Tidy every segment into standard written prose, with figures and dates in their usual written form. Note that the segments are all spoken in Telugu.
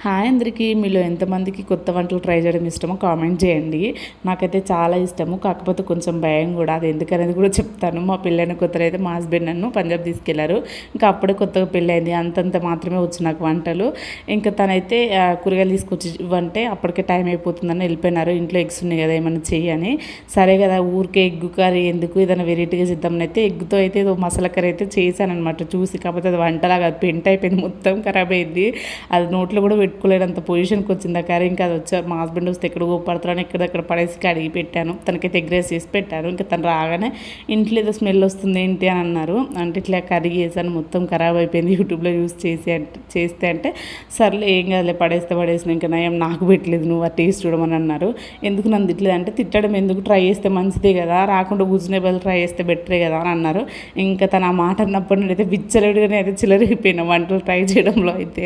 హాయ్ అందరికీ. మీలో ఎంతమందికి కొత్త వంటలు ట్రై చేయడం ఇష్టమో కామెంట్ చేయండి. నాకైతే చాలా ఇష్టము, కాకపోతే కొంచెం భయం కూడా. అది ఎందుకనేది కూడా చెప్తాను. మా పెళ్ళైన కొత్తలో అయితే మా హస్బెండ్ నన్ను పంజాబ్ తీసుకెళ్లారు. ఇంకా అప్పుడే కొత్తగా పెళ్ళైంది, అంతంత మాత్రమే వచ్చు నాకు వంటలు. ఇంకా తనైతే కూరగాయలు తీసుకొచ్చి ఇవ్వంటే అప్పటికే టైం అయిపోతుందని వెళ్ళిపోయినారు. ఇంట్లో ఎగ్స్ ఉన్నాయి కదా ఏమైనా చెయ్యని. సరే కదా ఊరికే ఎగ్గు కర్రీ ఎందుకు, ఏదైనా వెరైటీగా చేద్దామని అయితే ఎగ్గుతో అయితే ఏదో మసాలా కర్రీ అయితే చేశానమాట చూసి. కాకపోతే అది వంటలాగా పెంట్ అయిపోయింది, మొత్తం ఖరాబ్ అయింది. అది నోట్లో కూడా పెట్టుకోలేనంత పొజిషన్కి వచ్చింది ఆ కర్రీ. ఇంకా అది వచ్చారు మా హస్బెండ్ వస్తే ఎక్కడ గోపడుతున్నాను, ఎక్కడెక్కడ పడేసి కడిగి పెట్టాను. తనకైతే ఎగ్ రైస్ చేసి పెట్టాను. ఇంకా తను రాగానే ఇంట్లో ఏదో స్మెల్ వస్తుంది ఏంటి అని అన్నారు. అంటే ఇట్లా కర్రీ చేశాను, మొత్తం ఖరాబ్ అయిపోయింది. యూట్యూబ్లో యూస్ చేస్తే అంటే సర్లే ఏం కాదులే పడేసిన, ఇంకా నయం నాకు పెట్టలేదు నువ్వు ఆ టేస్ట్ చూడమని అన్నారు. ఎందుకు నన్ను తిట్టలేదు అంటే, తిట్టడం ఎందుకు, ట్రై చేస్తే మంచిదే కదా, రాకుండా కూర్చునే బదులు ట్రై చేస్తే బెటరే కదా అని అన్నారు. ఇంకా తను ఆ మాట అన్నప్పటి నుండి అయితే విచ్చలవిడిగానే అయితే చిల్లరైపోయినా వంటలు ట్రై చేయడంలో అయితే.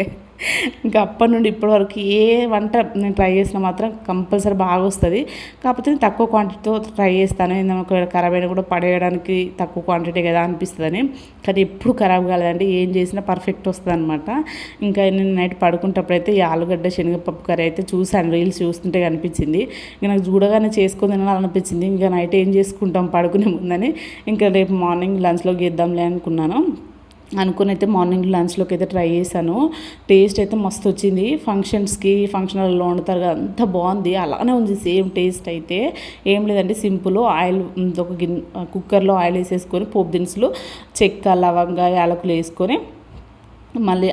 ఇంకా అప్పటి నుండి ఇప్పటి వరకు ఏ వంట నేను ట్రై చేసినా మాత్రం కంపల్సరీ బాగా వస్తుంది. కాకపోతే తక్కువ క్వాంటిటీతో ట్రై చేస్తాను. ఒకవేళ ఖరాబ్ అయినా కూడా పడేయడానికి తక్కువ క్వాంటిటీ కదా అనిపిస్తుందని. కానీ ఎప్పుడు ఖరాబ్ కాలేదంటే ఏం చేసినా పర్ఫెక్ట్ వస్తుంది అనమాట. ఇంకా నేను నైట్ పడుకునేటప్పుడైతే ఈ ఆలుగడ్డ శనగపప్పు కర్రీ అయితే చూశాను, రీల్స్ చూస్తుంటే కనిపించింది. ఇంకా నాకు చూడగానే చేసుకొని తినాలనిపించింది. ఇంకా నైట్ ఏం చేసుకుంటాం పడుకునే ముందని, ఇంకా రేపు మార్నింగ్ లంచ్లోకి చేద్దాంలే అనుకున్నాను. అనుకుని అయితే మార్నింగ్ లంచ్లోకి అయితే ట్రై చేశాను. టేస్ట్ అయితే మస్తు వచ్చింది. ఫంక్షన్ హాల్లో వండుతారు కదా, అంత బాగుంది. అలానే ఉంది సేమ్ టేస్ట్ అయితే. ఏం లేదంటే సింపుల్ ఆయిల్, ఒక కుక్కర్లో ఆయిల్ వేసేసుకొని పోపు దినుసులు, చెక్క, లవంగా, యాలకులు వేసుకొని మళ్ళీ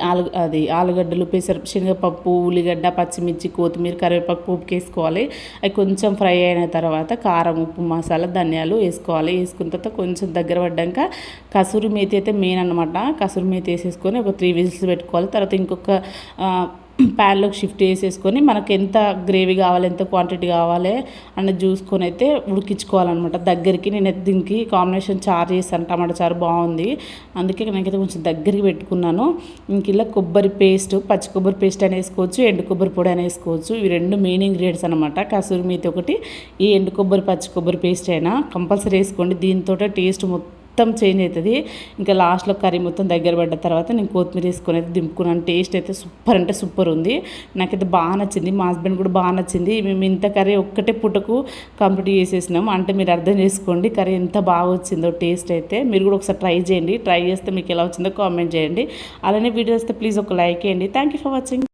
ఆలుగడ్డలు, శనగపప్పు, ఉల్లిగడ్డ, పచ్చిమిర్చి, కొత్తిమీర, కరివేపాకు పోపుకి వేసుకోవాలి. అవి కొంచెం ఫ్రై అయిన తర్వాత కారం, ఉప్పు, మసాలా, ధనియాలు వేసుకోవాలి. వేసుకున్న తర్వాత కొంచెం దగ్గర పడ్డాక కసూరి మేతి అయితే మెయిన్ అనమాట. కసూరి మేతి వేసేసుకొని ఒక 3 విజిల్స్ పెట్టుకోవాలి. తర్వాత ఇంకొక ప్యాన్లోకి షిఫ్ట్ చేసేసుకొని మనకు ఎంత గ్రేవీ కావాలి, ఎంత క్వాంటిటీ కావాలి అన్నది చూసుకొని అయితే ఉడికించుకోవాలన్నమాట దగ్గరికి. నేను దీనికి కాంబినేషన్ చారు చేశాను, టమాటా చారు బాగుంది. అందుకే నాకైతే కొంచెం దగ్గరికి పెట్టుకున్నాను. ఇంక ఇలా కొబ్బరి పేస్ట్, పచ్చి కొబ్బరి పేస్ట్ అని వేసుకోవచ్చు, ఎండు కొబ్బరి పొడి అని వేసుకోవచ్చు. ఇవి 2 మెయిన్ ఇంగ్రీడియంట్స్ అనమాట. కసూరి మేతి ఒకటి, ఈ ఎండు కొబ్బరి, పచ్చి కొబ్బరి పేస్ట్ అయినా కంపల్సరీ వేసుకోండి. దీంతో టేస్ట్ మొత్తం చేంజ్ అవుతుంది. ఇంకా లాస్ట్లో కర్రీ మొత్తం దగ్గర పడ్డ తర్వాత నేను కొత్తిమీర వేసుకొని అయితే దింపుకున్నాను. టేస్ట్ అయితే సూపర్ అంటే సూపర్ ఉంది. నాకైతే బాగా నచ్చింది, మా హస్బెండ్ కూడా బాగా నచ్చింది. మేము ఇంత కర్రీ ఒక్కటే పూటకు కంప్లీట్ చేసేసినాం. అంటే మీరు అర్థం చేసుకోండి కర్రీ ఎంత బాగా వచ్చిందో టేస్ట్ అయితే. మీరు కూడా ఒకసారి ట్రై చేయండి. ట్రై చేస్తే మీకు ఎలా వచ్చిందో కామెంట్ చేయండి. అలానే వీడియో వస్తే ప్లీజ్ ఒక లైక్ చేయండి. Thank you for watching.